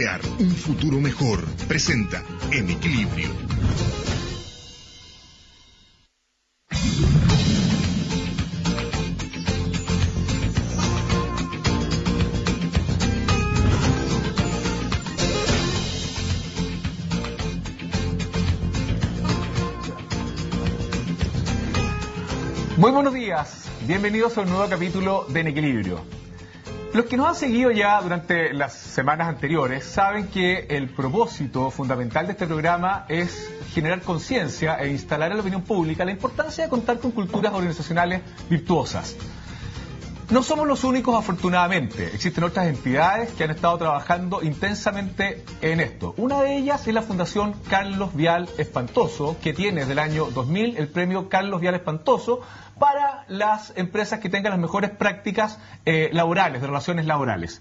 Crear un futuro mejor. Presenta En Equilibrio. Muy buenos días, bienvenidos a un nuevo capítulo de En Equilibrio. Los que nos han seguido ya durante las semanas anteriores saben que el propósito fundamental de este programa es generar conciencia e instalar en la opinión pública la importancia de contar con culturas organizacionales virtuosas. No somos los únicos, afortunadamente. Existen otras entidades que han estado trabajando intensamente en esto. Una de ellas es la Fundación Carlos Vial Espantoso, que tiene desde el año 2000 el premio Carlos Vial Espantoso para las empresas que tengan las mejores prácticas laborales, de relaciones laborales.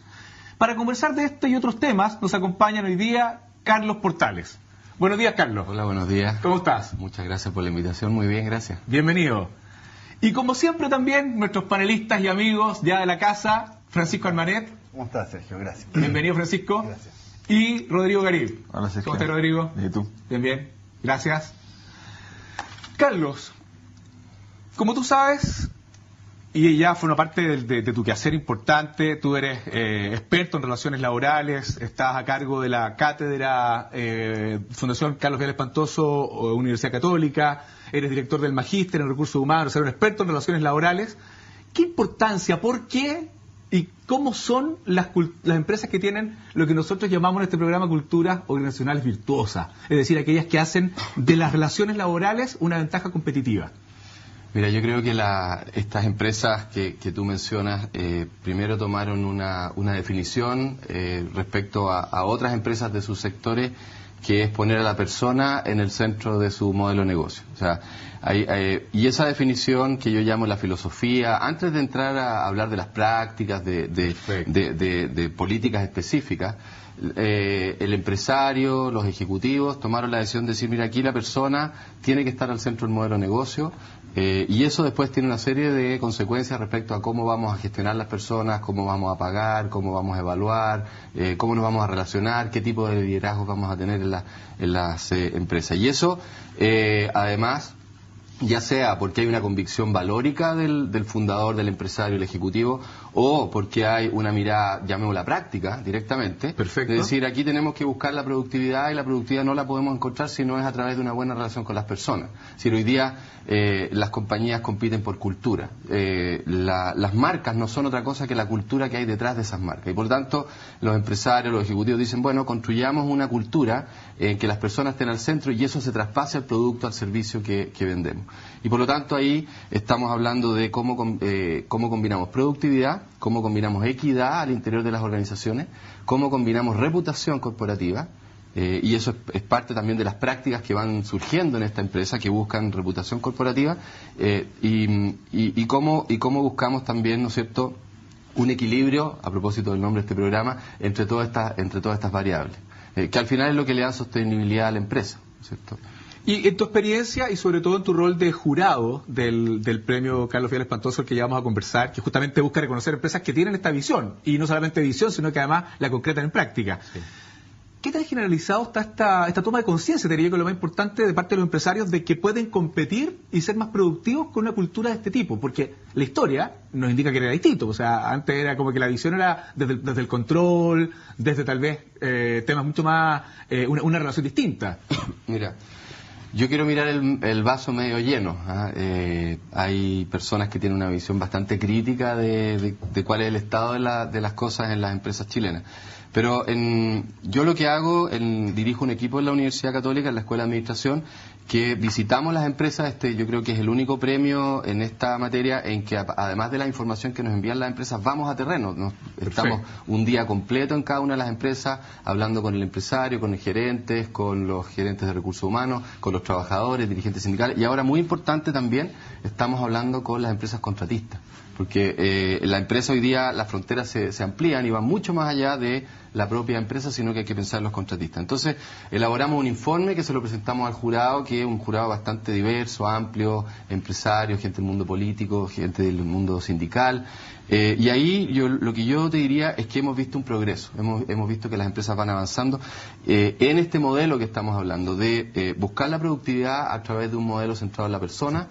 Para conversar de este y otros temas, nos acompañan hoy día Carlos Portales. Buenos días, Carlos. Hola, buenos días. ¿Cómo estás? Muchas gracias por la invitación. Muy bien, gracias. Bienvenido. Y como siempre también, nuestros panelistas y amigos ya de la casa, Francisco Armanet. ¿Cómo estás, Sergio? Gracias. Bienvenido, Francisco. Gracias. Y Rodrigo Garib. Hola, Sergio. ¿Cómo estás, Rodrigo? ¿Y tú? Bien, bien. Gracias. Carlos, como tú sabes, y ya forma parte de tu quehacer importante, tú eres experto en relaciones laborales, estás a cargo de la cátedra Fundación Carlos Vial Espantoso, Universidad Católica, eres director del Magíster en Recursos Humanos, eres un experto en relaciones laborales. ¿Qué importancia, por qué y cómo son las empresas que tienen lo que nosotros llamamos en este programa culturas organizacionales virtuosas? Es decir, aquellas que hacen de las relaciones laborales una ventaja competitiva. Mira, yo creo que estas empresas que tú mencionas primero tomaron una definición respecto a otras empresas de sus sectores, que es poner a la persona en el centro de su modelo de negocio. O sea, y esa definición que yo llamo la filosofía, antes de entrar a hablar de las prácticas, de políticas específicas, el empresario, los ejecutivos tomaron la decisión de decir, mira, aquí la persona tiene que estar al centro del modelo de negocio, y eso después tiene una serie de consecuencias respecto a cómo vamos a gestionar las personas, cómo vamos a pagar, cómo vamos a evaluar, cómo nos vamos a relacionar, qué tipo de liderazgo vamos a tener en las empresas. Y eso, además, ya sea porque hay una convicción valórica del fundador, del empresario, del ejecutivo, o porque hay una mirada, llamémosla práctica, directamente. Perfecto. Es decir, aquí tenemos que buscar la productividad, y la productividad no la podemos encontrar si no es a través de una buena relación con las personas. Si hoy día las compañías compiten por cultura. Las marcas no son otra cosa que la cultura que hay detrás de esas marcas. Y por lo tanto, los empresarios, los ejecutivos dicen, bueno, construyamos una cultura en que las personas estén al centro y eso se traspase al producto, al servicio que vendemos. Y por lo tanto ahí estamos hablando de cómo combinamos productividad, cómo combinamos equidad al interior de las organizaciones, cómo combinamos reputación corporativa, y eso es parte también de las prácticas que van surgiendo en esta empresa, que buscan reputación corporativa, y cómo buscamos también, ¿no es cierto?, un equilibrio, a propósito del nombre de este programa, entre todas estas variables, que al final es lo que le da sostenibilidad a la empresa, ¿no es cierto? Y en tu experiencia y sobre todo en tu rol de jurado del premio Carlos Vial Espantoso, el que ya vamos a conversar, que justamente busca reconocer empresas que tienen esta visión, y no solamente visión, sino que además la concretan en práctica. Sí. ¿Qué tan generalizado está esta toma de conciencia, te diría que es lo más importante de parte de los empresarios, de que pueden competir y ser más productivos con una cultura de este tipo? Porque la historia nos indica que era distinto. O sea, antes era como que la visión era desde el control, desde tal vez temas mucho más, una relación distinta. Mira, yo quiero mirar el vaso medio lleno. Hay personas que tienen una visión bastante crítica de cuál es el estado de las cosas en las empresas chilenas. Pero yo lo que hago, dirijo un equipo en la Universidad Católica, en la Escuela de Administración, que visitamos las empresas. Yo creo que es el único premio en esta materia en que, además de la información que nos envían las empresas, vamos a terreno. Estamos un día completo en cada una de las empresas, hablando con el empresario, con los gerentes de recursos humanos, con los trabajadores, dirigentes sindicales, y ahora, muy importante también, estamos hablando con las empresas contratistas. Porque la empresa hoy día, las fronteras se amplían y van mucho más allá de la propia empresa, sino que hay que pensar en los contratistas. Entonces, elaboramos un informe que se lo presentamos al jurado, que es un jurado bastante diverso, amplio, empresarios, gente del mundo político, gente del mundo sindical. Y ahí lo que yo te diría es que hemos visto un progreso, hemos visto que las empresas van avanzando en este modelo que estamos hablando, de buscar la productividad a través de un modelo centrado en la persona,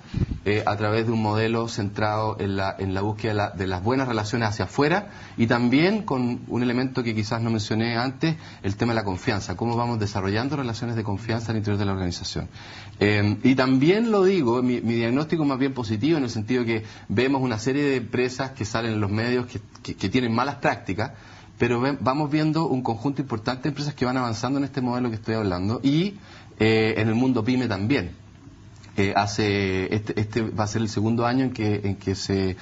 a través de un modelo centrado en la búsqueda de las buenas relaciones hacia afuera, y también con un elemento que quizás no mencioné antes, el tema de la confianza, cómo vamos desarrollando relaciones de confianza al interior de la organización. Y también lo digo, mi diagnóstico es más bien positivo, en el sentido que vemos una serie de empresas que salen en los medios que tienen malas prácticas, pero vamos viendo un conjunto importante de empresas que van avanzando en este modelo que estoy hablando, y en el mundo PYME también. Este va a ser el segundo año en que se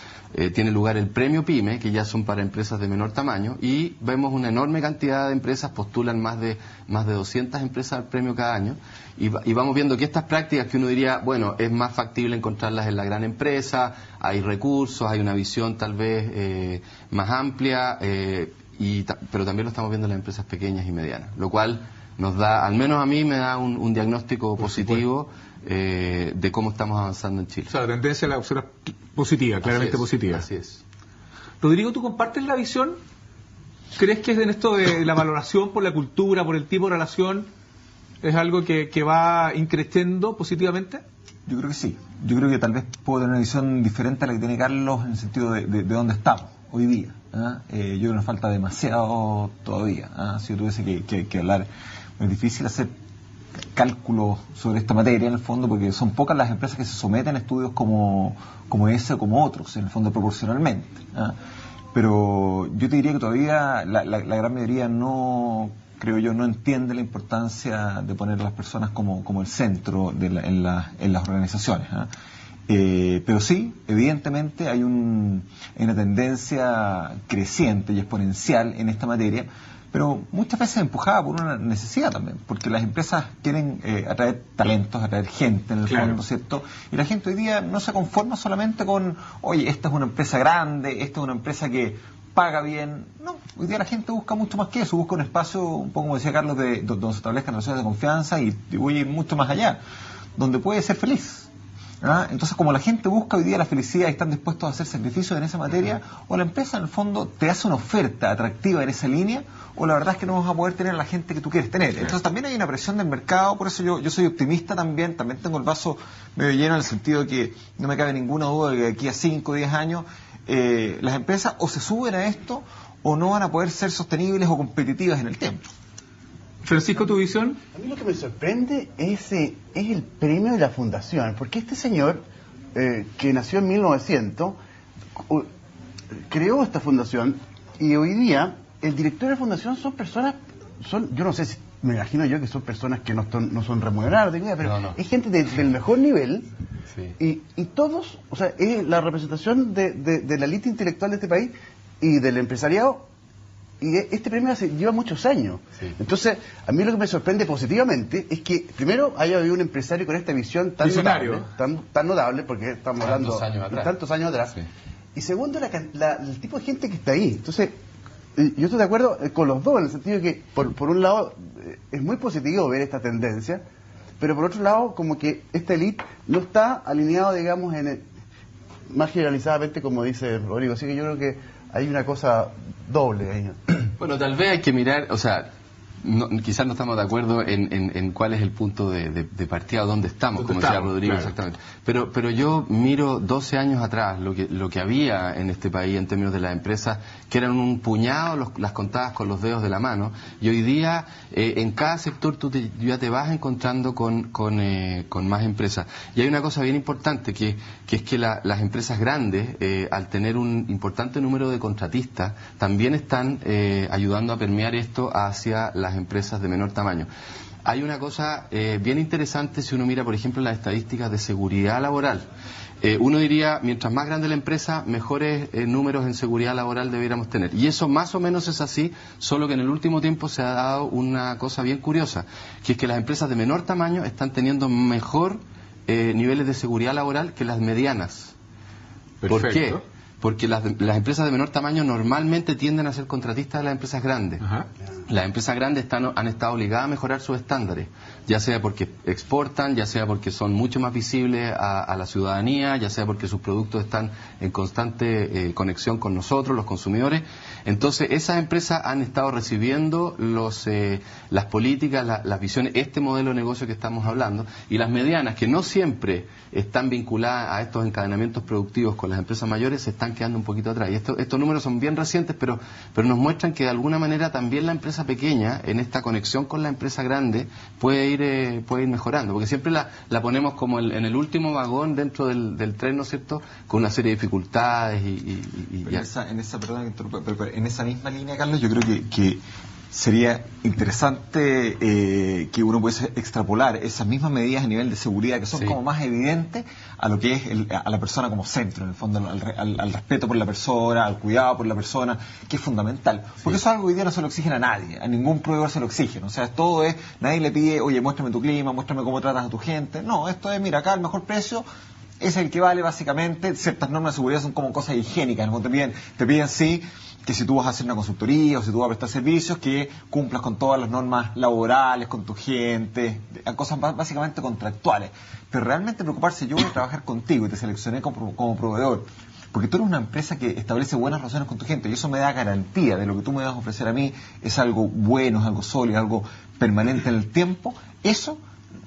tiene lugar el premio PYME, que ya son para empresas de menor tamaño, y vemos una enorme cantidad de empresas, postulan más de 200 empresas al premio cada año, y vamos viendo que estas prácticas que uno diría, bueno, es más factible encontrarlas en la gran empresa, hay recursos, hay una visión tal vez más amplia, pero también lo estamos viendo en las empresas pequeñas y medianas, lo cual nos da, al menos a mí me da un diagnóstico positivo de cómo estamos avanzando en Chile. O sea, la tendencia a la opción es positiva, claramente positiva. Así es. Rodrigo, ¿tú compartes la visión? ¿Crees que en esto de la valoración por la cultura, por el tipo de relación, es algo que va increciendo positivamente? Yo creo que sí. Yo creo que tal vez puedo tener una visión diferente a la que tiene Carlos, en el sentido de dónde estamos hoy día. Yo creo que nos falta demasiado todavía. Si yo tuviese que hablar, es difícil hacer cálculos sobre esta materia, en el fondo, porque son pocas las empresas que se someten a estudios como ese o como otros, en el fondo proporcionalmente. Pero yo te diría que todavía la gran mayoría no, creo yo, no entiende la importancia de poner a las personas como el centro en las organizaciones. Pero sí, evidentemente hay una tendencia creciente y exponencial en esta materia, pero muchas veces empujada por una necesidad también, porque las empresas quieren atraer talentos, atraer gente en el fondo, ¿cierto? Y la gente hoy día no se conforma solamente con, oye, esta es una empresa grande, esta es una empresa que paga bien. No, hoy día la gente busca mucho más que eso, busca un espacio, un poco como decía Carlos, donde se establezcan relaciones de confianza, y voy a ir mucho más allá, donde puede ser feliz. Entonces, como la gente busca hoy día la felicidad y están dispuestos a hacer sacrificios en esa materia, o la empresa en el fondo te hace una oferta atractiva en esa línea, o la verdad es que no vas a poder tener a la gente que tú quieres tener. Entonces también hay una presión del mercado, por eso yo soy optimista también tengo el vaso medio lleno, en el sentido de que no me cabe ninguna duda de que de aquí a 5 o 10 años las empresas o se suben a esto o no van a poder ser sostenibles o competitivas en el tiempo. Francisco, ¿tu visión? A mí lo que me sorprende es el premio de la fundación, porque este señor, que nació en 1900, creó esta fundación, y hoy día el director de la fundación son personas, yo no sé si, me imagino yo que son personas que no son remuneradas, pero no. Es gente del mejor nivel, sí. y todos, o sea, es la representación de la élite intelectual de este país y del empresariado. Y este premio lleva muchos años. Sí. Entonces, a mí lo que me sorprende positivamente es que, primero, haya habido un empresario con esta visión tan notable, porque estamos hablando de tantos años atrás. Sí. Y segundo, el tipo de gente que está ahí. Entonces, yo estoy de acuerdo con los dos, en el sentido de que, por un lado, es muy positivo ver esta tendencia, pero por otro lado, como que esta élite no está alineado, digamos, más generalizadamente, como dice Rodrigo. Así que yo creo que hay una cosa doble ahí. Bueno, tal vez hay que mirar, o sea, quizás no estamos de acuerdo en cuál es el punto de partida, dónde estamos, como decía Rodrigo, claro. Exactamente. Pero yo miro 12 años atrás lo que había en este país en términos de las empresas, que eran un puñado, las contadas con los dedos de la mano, y hoy día en cada sector tú ya te vas encontrando con más empresas. Y hay una cosa bien importante, que es que las empresas grandes, al tener un importante número de contratistas, también están ayudando a permear esto hacia las empresas de menor tamaño. Hay una cosa bien interesante si uno mira, por ejemplo, las estadísticas de seguridad laboral. Uno diría, mientras más grande la empresa, mejores números en seguridad laboral deberíamos tener. Y eso más o menos es así, solo que en el último tiempo se ha dado una cosa bien curiosa, que es que las empresas de menor tamaño están teniendo mejor niveles de seguridad laboral que las medianas. Perfecto. ¿Por qué? porque las empresas de menor tamaño normalmente tienden a ser contratistas de las empresas grandes. Ajá. Las empresas grandes han estado obligadas a mejorar sus estándares, ya sea porque exportan, ya sea porque son mucho más visibles a la ciudadanía, ya sea porque sus productos están en constante conexión con nosotros, los consumidores. Entonces, esas empresas han estado recibiendo las políticas, las visiones, este modelo de negocio que estamos hablando, y las medianas, que no siempre están vinculadas a estos encadenamientos productivos con las empresas mayores, se están quedando un poquito atrás. Y estos números son bien recientes, pero nos muestran que de alguna manera también la empresa pequeña, en esta conexión con la empresa grande, puede ir mejorando, porque siempre la ponemos como en el último vagón dentro del tren, ¿no es cierto?, con una serie de dificultades en esa misma línea, Carlos, yo creo que sería interesante que uno pudiese extrapolar esas mismas medidas a nivel de seguridad que son como más evidentes a lo que es a la persona como centro, en el fondo, al respeto por la persona, al cuidado por la persona, que es fundamental. Porque eso es algo que hoy día no se lo exigen a nadie, a ningún proveedor se lo exigen. O sea, todo es, nadie le pide, oye, muéstrame tu clima, muéstrame cómo tratas a tu gente. No, esto es, mira, acá el mejor precio es el que vale básicamente. Ciertas normas de seguridad son como cosas higiénicas, ¿no? Te piden sí, que si tú vas a hacer una consultoría o si tú vas a prestar servicios, que cumplas con todas las normas laborales, con tu gente, cosas básicamente contractuales. Pero realmente preocuparse, yo voy a trabajar contigo y te seleccioné como proveedor, porque tú eres una empresa que establece buenas relaciones con tu gente y eso me da garantía de lo que tú me vas a ofrecer a mí es algo bueno, es algo sólido, algo permanente en el tiempo. Eso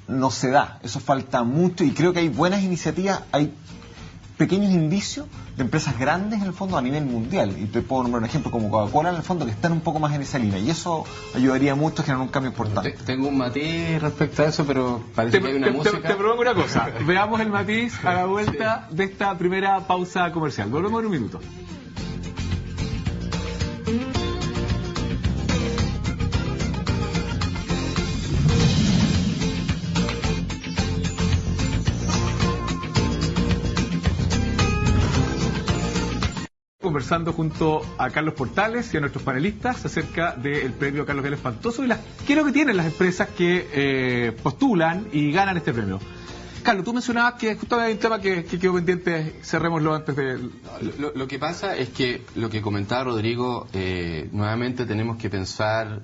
no se da, eso falta mucho y creo que hay buenas iniciativas, hay pequeños indicios de empresas grandes en el fondo a nivel mundial, y te puedo nombrar un ejemplo como Coca-Cola en el fondo, que están un poco más en esa línea, y eso ayudaría mucho a generar un cambio importante. Tengo un matiz respecto a eso, pero parece que hay una música. Te propongo una cosa, veamos el matiz a la vuelta de esta primera pausa comercial. Volvemos en un minuto. Conversando junto a Carlos Portales y a nuestros panelistas acerca del premio Carlos Vial Espantoso y qué es lo que tienen las empresas que postulan y ganan este premio. Carlos, tú mencionabas que justo hay un tema que quedó pendiente, cerrémoslo antes de... Lo que pasa es que lo que comentaba Rodrigo, nuevamente tenemos que pensar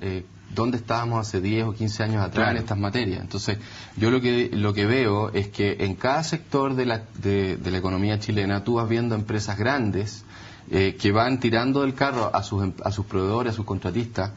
dónde estábamos hace 10 o 15 años atrás en estas materias. Entonces, yo lo que veo es que en cada sector de la economía chilena tú vas viendo empresas grandes que van tirando del carro a sus proveedores, a sus contratistas,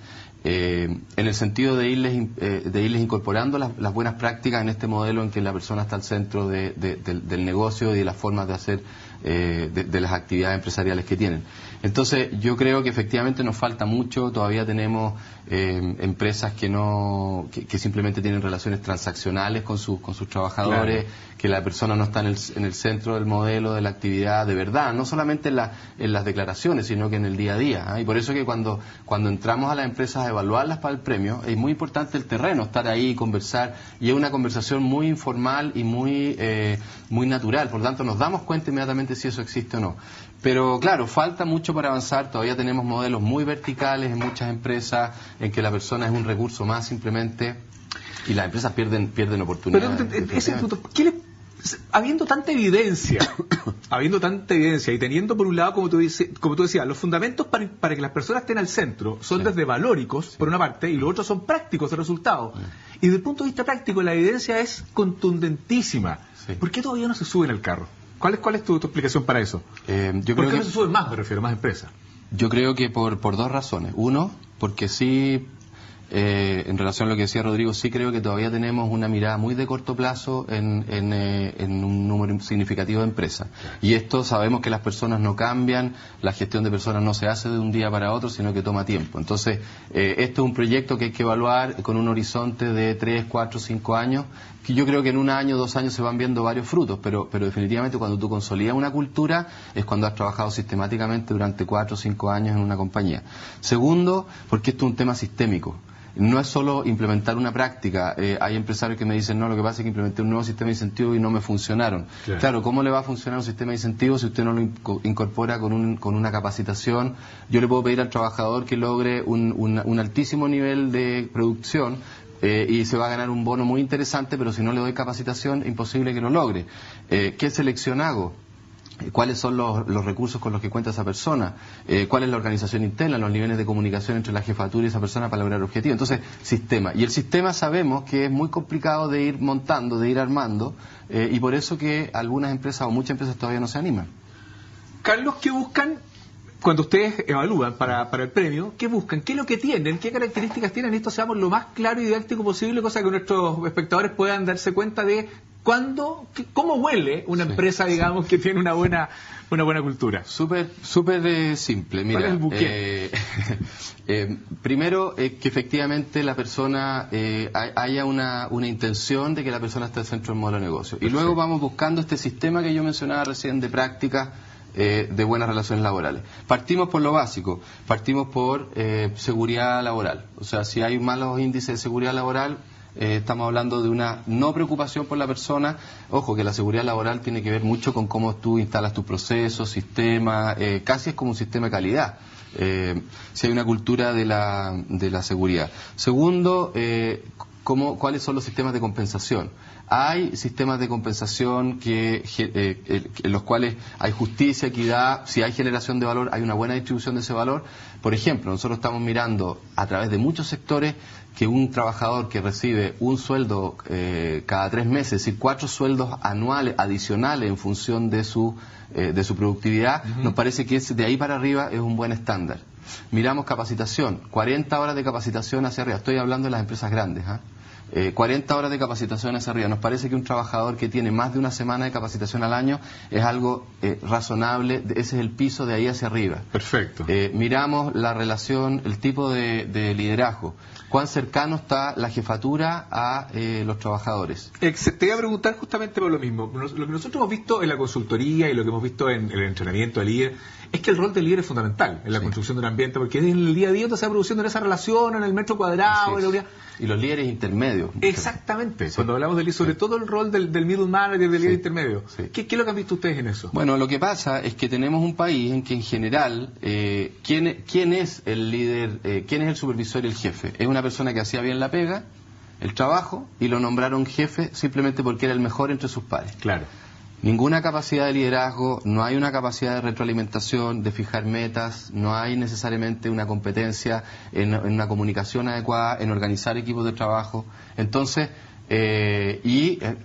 en el sentido de irles incorporando las buenas prácticas en este modelo en que la persona está al centro del negocio y de las formas de hacer de las actividades empresariales que tienen. Entonces, yo creo que efectivamente nos falta mucho, todavía tenemos empresas que simplemente tienen relaciones transaccionales con sus trabajadores, que la persona no está en el centro del modelo de la actividad de verdad, no solamente en las declaraciones, sino que en el día a día. Y por eso que cuando entramos a las empresas a evaluarlas para el premio, es muy importante el terreno, estar ahí, conversar, y es una conversación muy informal y muy natural, por lo tanto nos damos cuenta inmediatamente si eso existe o no. Pero claro, falta mucho para avanzar, todavía tenemos modelos muy verticales en muchas empresas, en que la persona es un recurso más simplemente, y las empresas pierden oportunidades. Pero habiendo tanta evidencia y teniendo por un lado, como tú decías, los fundamentos para que las personas estén al centro son desde valóricos, por una parte, y los otros son prácticos de resultados. Y desde el punto de vista práctico, la evidencia es contundentísima. ¿Por qué todavía no se suben al carro? ¿Cuál es tu explicación para eso? ¿Por qué no se suben más, me refiero, más empresas? Yo creo que por dos razones. Uno, porque sí, en relación a lo que decía Rodrigo, sí creo que todavía tenemos una mirada muy de corto plazo en un número significativo de empresas. Y esto sabemos que las personas no cambian, la gestión de personas no se hace de un día para otro, sino que toma tiempo. Entonces, esto es un proyecto que hay que evaluar con un horizonte de 3, 4, 5 años, que yo creo que en 1 año, 2 años se van viendo varios frutos, pero definitivamente cuando tú consolidas una cultura es cuando has trabajado sistemáticamente durante 4 o 5 años en una compañía. Segundo, porque esto es un tema sistémico. No es solo implementar una práctica. Hay empresarios que me dicen, no, lo que pasa es que implementé un nuevo sistema de incentivos y no me funcionaron. Claro, ¿cómo le va a funcionar un sistema de incentivos si usted no lo incorpora con una capacitación? Yo le puedo pedir al trabajador que logre un altísimo nivel de producción, y se va a ganar un bono muy interesante, pero si no le doy capacitación, imposible que lo logre. ¿Qué selección hago? cuáles son los recursos con los que cuenta esa persona, cuál es la organización interna, los niveles de comunicación entre la jefatura y esa persona para lograr objetivos. Entonces, sistema. Y el sistema sabemos que es muy complicado de ir montando, de ir armando, y por eso que algunas empresas o muchas empresas todavía no se animan. Carlos, ¿qué buscan cuando ustedes evalúan para el premio? ¿Qué buscan? ¿Qué es lo que tienen? ¿Qué características tienen? Esto seamos lo más claro y didáctico posible, cosa que nuestros espectadores puedan darse cuenta de cómo huele una empresa, digamos, que tiene una buena cultura. Súper simple. Mira, ¿cuál es el buque? Primero, que efectivamente la persona haya una intención de que la persona esté al centro del modelo de negocio. Y luego vamos buscando este sistema que yo mencionaba recién de prácticas de buenas relaciones laborales. Partimos por lo básico, partimos por seguridad laboral. O sea, si hay malos índices de seguridad laboral, estamos hablando de una no preocupación por la persona. Ojo, que la seguridad laboral tiene que ver mucho con cómo tú instalas tus procesos, sistemas, casi es como un sistema de calidad. Si hay una cultura de la seguridad. Segundo, ¿cuáles son los sistemas de compensación? Hay sistemas de compensación en los cuales hay justicia, equidad. Si hay generación de valor, hay una buena distribución de ese valor. Por ejemplo, nosotros estamos mirando a través de muchos sectores que un trabajador que recibe un sueldo cada 3 meses, es decir, 4 sueldos anuales adicionales en función de su productividad, nos parece que de ahí para arriba es un buen estándar. Miramos capacitación, 40 horas de capacitación hacia arriba. Estoy hablando de las empresas grandes, 40 horas de capacitación hacia arriba. Nos parece que un trabajador que tiene más de una semana de capacitación al año es algo razonable. Ese es el piso de ahí hacia arriba. Perfecto. Miramos la relación, el tipo de liderazgo. ¿Cuán cercano está la jefatura a los trabajadores? Te iba a preguntar justamente por lo mismo. Lo que nosotros hemos visto en la consultoría y lo que hemos visto en el entrenamiento de líder es que el rol del líder es fundamental en la construcción de un ambiente, porque es en el día a día donde se va produciendo esa relación, en el metro cuadrado, en la unidad. Y los líderes intermedios. Exactamente. Sí. Cuando hablamos del sobre todo el rol del middle manager, del líder intermedio. Sí. ¿Qué es lo que han visto ustedes en eso? Bueno, lo que pasa es que tenemos un país en que en general, ¿quién es el líder, quién es el supervisor y el jefe? Es una persona que hacía bien la pega, el trabajo, y lo nombraron jefe simplemente porque era el mejor entre sus pares. Claro. Ninguna capacidad de liderazgo, no hay una capacidad de retroalimentación, de fijar metas, no hay necesariamente una competencia en una comunicación adecuada, en organizar equipos de trabajo. Entonces,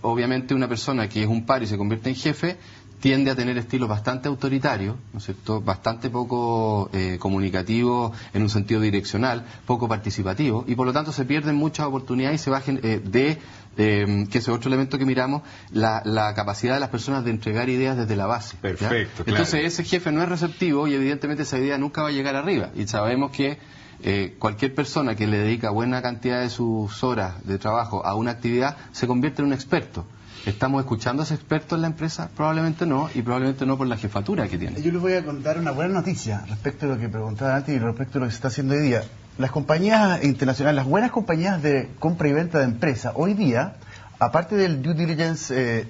obviamente una persona que es un par y se convierte en jefe, tiende a tener estilos bastante autoritarios, ¿no es cierto?, bastante poco comunicativos en un sentido direccional, poco participativo, y por lo tanto se pierden muchas oportunidades y se bajen que ese otro elemento que miramos, la capacidad de las personas de entregar ideas desde la base. Perfecto. ¿Ya? Entonces ese jefe no es receptivo y evidentemente esa idea nunca va a llegar arriba. Y sabemos que cualquier persona que le dedica buena cantidad de sus horas de trabajo a una actividad se convierte en un experto. ¿Estamos escuchando a ese experto en la empresa? Probablemente no, y probablemente no por la jefatura que tiene. Yo les voy a contar una buena noticia respecto a lo que preguntaba antes y respecto a lo que se está haciendo hoy día. Las compañías internacionales, las buenas compañías de compra y venta de empresas, hoy día, aparte del due diligence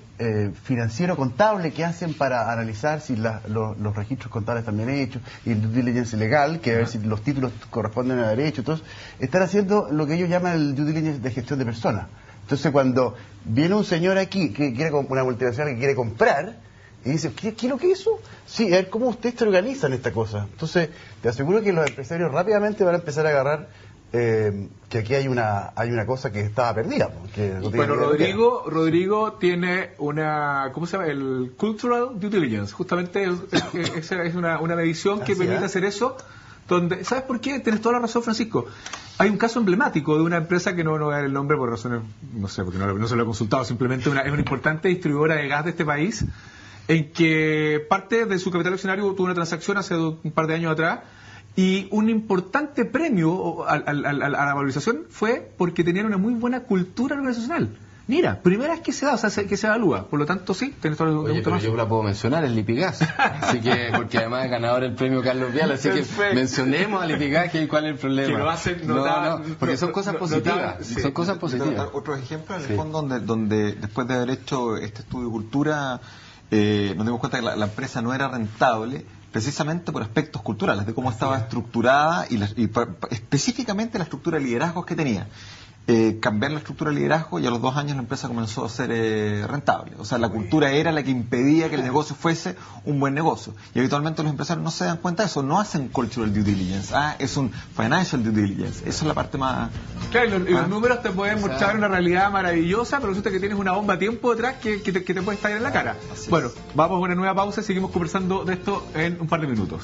financiero contable que hacen para analizar si los registros contables están bien hechos, y el due diligence legal, que a ver si los títulos corresponden a derecho, entonces están haciendo lo que ellos llaman el due diligence de gestión de personas. Entonces cuando viene un señor aquí que quiere una multinacional que quiere comprar y dice, ¿qué es lo que hizo? Sí, a ver cómo ustedes se organizan esta cosa. Entonces te aseguro que los empresarios rápidamente van a empezar a agarrar que aquí hay una cosa que estaba perdida. Bueno, Rodrigo tiene ¿cómo se llama? El Cultural Due Diligence. Justamente es una medición que permite hacer eso. ¿Sabes por qué? Tienes toda la razón, Francisco. Hay un caso emblemático de una empresa que no voy a dar el nombre por razones, no sé, porque no se lo he consultado, simplemente es una importante distribuidora de gas de este país, en que parte de su capital accionario tuvo una transacción hace un par de años atrás, y un importante premio a la valorización fue porque tenían una muy buena cultura organizacional. Mira, primera vez que se da, o sea, que se evalúa. Por lo tanto, sí, tenés todo Oye, pero yo la puedo mencionar, el Lipigas. Así que, porque además es ganador el premio Carlos Vial, así que mencionemos al Lipigas y cuál es el problema. Que lo hacen porque son cosas positivas. Son cosas positivas. Otros ejemplos, en el fondo, donde después de haber hecho este estudio de cultura, nos dimos cuenta que la empresa no era rentable, precisamente por aspectos culturales, de cómo estaba estructurada y específicamente la estructura de liderazgos que tenía. cambiar la estructura de liderazgo y a los 2 años la empresa comenzó a ser rentable. O sea, la cultura era la que impedía que el negocio fuese un buen negocio. Y habitualmente los empresarios no se dan cuenta de eso, no hacen cultural due diligence, es un financial due diligence. Esa es la parte más... Claro, los números te pueden mostrar una realidad maravillosa, pero resulta que tienes una bomba a tiempo detrás que te puede estallar en la cara. Bueno, vamos a una nueva pausa y seguimos conversando de esto en un par de minutos.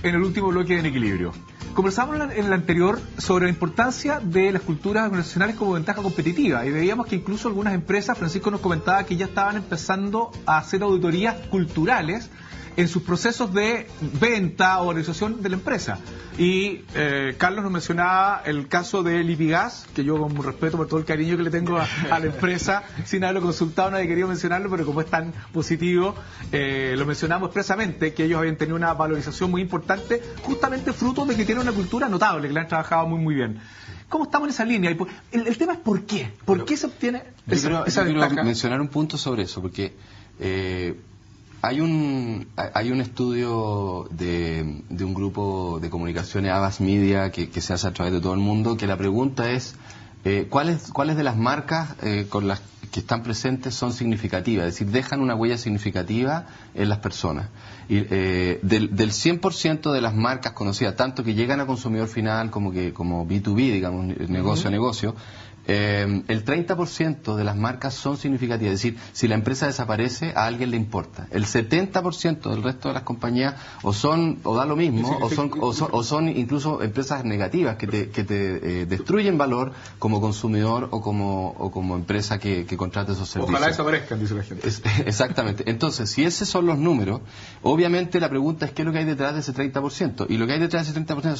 En el último bloque de En Equilibrio. Conversamos en el anterior sobre la importancia de las culturas organizacionales como ventaja competitiva y veíamos que incluso algunas empresas, Francisco nos comentaba que ya estaban empezando a hacer auditorías culturales en sus procesos de venta o organización de la empresa. Y Carlos nos mencionaba el caso de Lipigas, que yo con respeto por todo el cariño que le tengo a la empresa, sin haberlo consultado, no había querido mencionarlo, pero como es tan positivo, lo mencionamos expresamente, que ellos habían tenido una valorización muy importante, justamente fruto de que tienen una cultura notable, que la han trabajado muy muy bien. ¿Cómo estamos en esa línea? El tema es ¿por qué? ¿Por qué se obtiene esa ventaja? Quiero mencionar un punto sobre eso, porque... Hay un estudio de un grupo de comunicaciones, Abbas Media, que se hace a través de todo el mundo, que la pregunta es ¿cuáles de las marcas con las que están presentes son significativas? Es decir, dejan una huella significativa en las personas. Y, del 100% de las marcas conocidas, tanto que llegan a consumidor final como B2B, digamos, negocio a negocio, el 30% de las marcas son significativas, es decir, si la empresa desaparece, a alguien le importa. El 70% del resto de las compañías o da lo mismo, o son incluso empresas negativas que te destruyen valor como consumidor o como empresa que contrata esos servicios. Ojalá desaparezcan, dice la gente. Exactamente. Entonces, si esos son los números, obviamente la pregunta es qué es lo que hay detrás de ese 30%. Y lo que hay detrás de ese 30%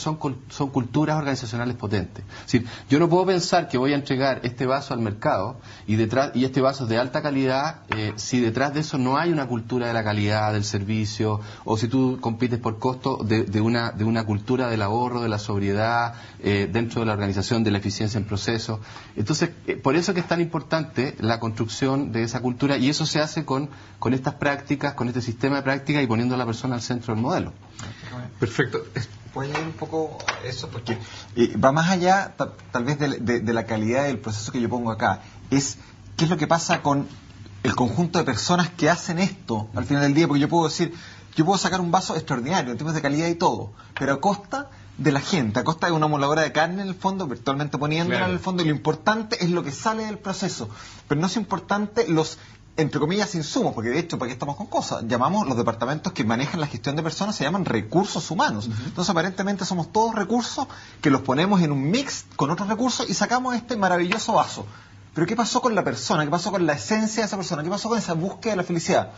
son culturas organizacionales potentes. Es decir, yo no puedo pensar que voy a entregar este vaso al mercado y este vaso es de alta calidad si detrás de eso no hay una cultura de la calidad del servicio, o si tú compites por costo de una cultura del ahorro, de la sobriedad dentro de la organización, de la eficiencia en procesos. Entonces, por eso que es tan importante la construcción de esa cultura, y eso se hace con estas prácticas, con este sistema de prácticas y poniendo a la persona al centro del modelo. Perfecto. Puede ir un poco eso, porque va más allá tal vez de la calidad del proceso que yo pongo acá. Es qué es lo que pasa con el conjunto de personas que hacen esto al final del día, porque yo puedo decir, yo puedo sacar un vaso extraordinario en términos de calidad y todo, pero a costa de la gente, a costa de una moladora de carne en el fondo, virtualmente poniéndola en el fondo, y lo importante es lo que sale del proceso, pero no es importante los, entre comillas, insumos, porque de hecho, ¿para qué estamos con cosas? Llamamos los departamentos que manejan la gestión de personas, se llaman recursos humanos. Entonces, aparentemente somos todos recursos que los ponemos en un mix con otros recursos y sacamos este maravilloso vaso. Pero ¿qué pasó con la persona? ¿Qué pasó con la esencia de esa persona? ¿Qué pasó con esa búsqueda de la felicidad?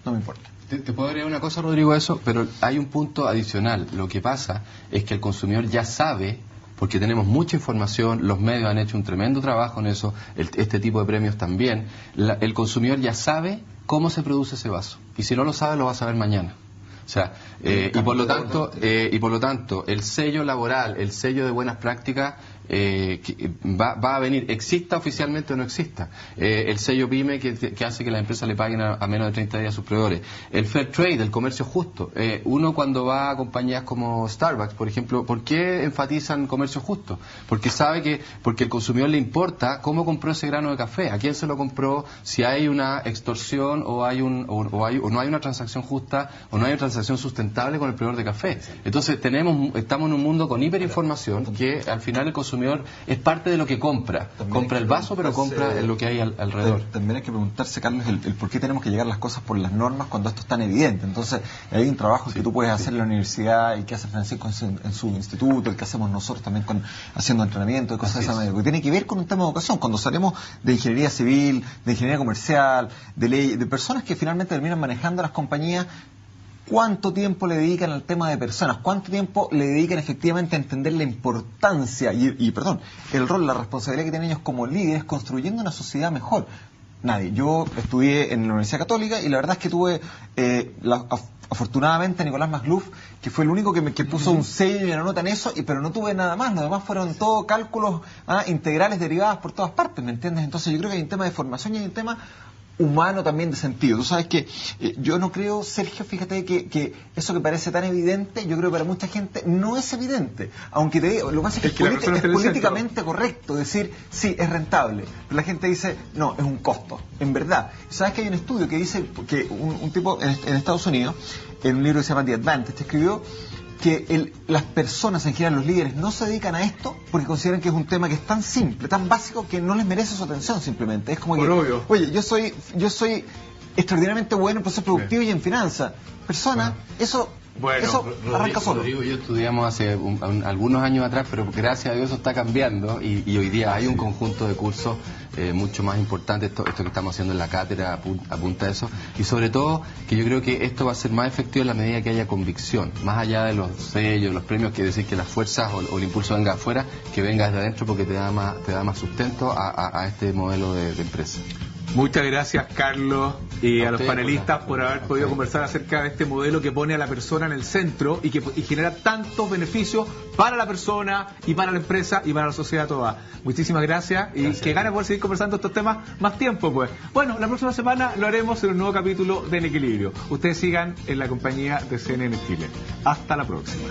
No me importa. Te puedo agregar una cosa, Rodrigo, a eso, pero hay un punto adicional. Lo que pasa es que el consumidor ya sabe, porque tenemos mucha información, los medios han hecho un tremendo trabajo en eso, este tipo de premios también. El consumidor ya sabe cómo se produce ese vaso, y si no lo sabe, lo va a saber mañana. O sea, y por lo tanto, el sello laboral, el sello de buenas prácticas, va a venir, exista oficialmente o no exista. El sello PYME que hace que las empresas le paguen a menos de 30 días a sus proveedores. El fair trade, el comercio justo. Uno cuando va a compañías como Starbucks, por ejemplo, ¿por qué enfatizan comercio justo? Porque porque el consumidor le importa cómo compró ese grano de café, a quién se lo compró, si hay una extorsión o no hay una transacción justa o no hay una transacción sustentable con el proveedor de café. Entonces estamos en un mundo con hiperinformación que al final el consumidor es parte de lo que compra. Compra el vaso, pero compra lo que hay alrededor. También hay que preguntarse, Carlos, el por qué tenemos que llegar las cosas por las normas cuando esto es tan evidente. Entonces, hay un trabajo que tú puedes hacer en la universidad, y que hace Francisco en su instituto, el que hacemos nosotros también haciendo entrenamiento y cosas de esa manera, que tiene que ver con un tema de educación. Cuando salimos de ingeniería civil, de ingeniería comercial, de ley, de personas que finalmente terminan manejando las compañías, ¿cuánto tiempo le dedican al tema de personas? ¿Cuánto tiempo le dedican efectivamente a entender la importancia el rol, la responsabilidad que tienen ellos como líderes construyendo una sociedad mejor? Nadie. Yo estudié en la Universidad Católica y la verdad es que tuve, afortunadamente, Nicolás Masluf, que fue el único que puso un sello y una nota en eso, pero no tuve nada más. Lo demás fueron todo cálculos integrales derivadas por todas partes, ¿me entiendes? Entonces yo creo que hay un tema de formación y hay un tema humano también de sentido. Tú sabes que yo no creo, Sergio, fíjate que eso que parece tan evidente, yo creo que para mucha gente no es evidente. Aunque te digo, lo que pasa es que es políticamente correcto decir, sí, es rentable. Pero la gente dice, no, es un costo. En verdad. ¿Sabes que hay un estudio que dice que un tipo en Estados Unidos, en un libro que se llama The Advantage, escribió que las personas, en general los líderes, no se dedican a esto porque consideran que es un tema que es tan simple, tan básico, que no les merece su atención simplemente. Es como que, oye, yo soy extraordinariamente bueno en procesos productivos y en finanzas. Persona, eso arranca solo. Rodrigo y yo estudiamos hace algunos años atrás, pero gracias a Dios eso está cambiando y hoy día hay un conjunto de cursos mucho más importante. Esto que estamos haciendo en la cátedra apunta a eso, y sobre todo que yo creo que esto va a ser más efectivo en la medida que haya convicción, más allá de los sellos, los premios, que decir que las fuerzas o el impulso venga afuera, que venga desde adentro, porque te da más sustento a este modelo de empresa. Muchas gracias, Carlos, y a los panelistas por haber podido conversar acerca de este modelo que pone a la persona en el centro y genera tantos beneficios para la persona y para la empresa y para la sociedad toda. Muchísimas gracias y que ganas poder seguir conversando estos temas más tiempo, pues. Bueno, la próxima semana lo haremos en un nuevo capítulo de En Equilibrio. Ustedes sigan en la compañía de CNN Chile. Hasta la próxima.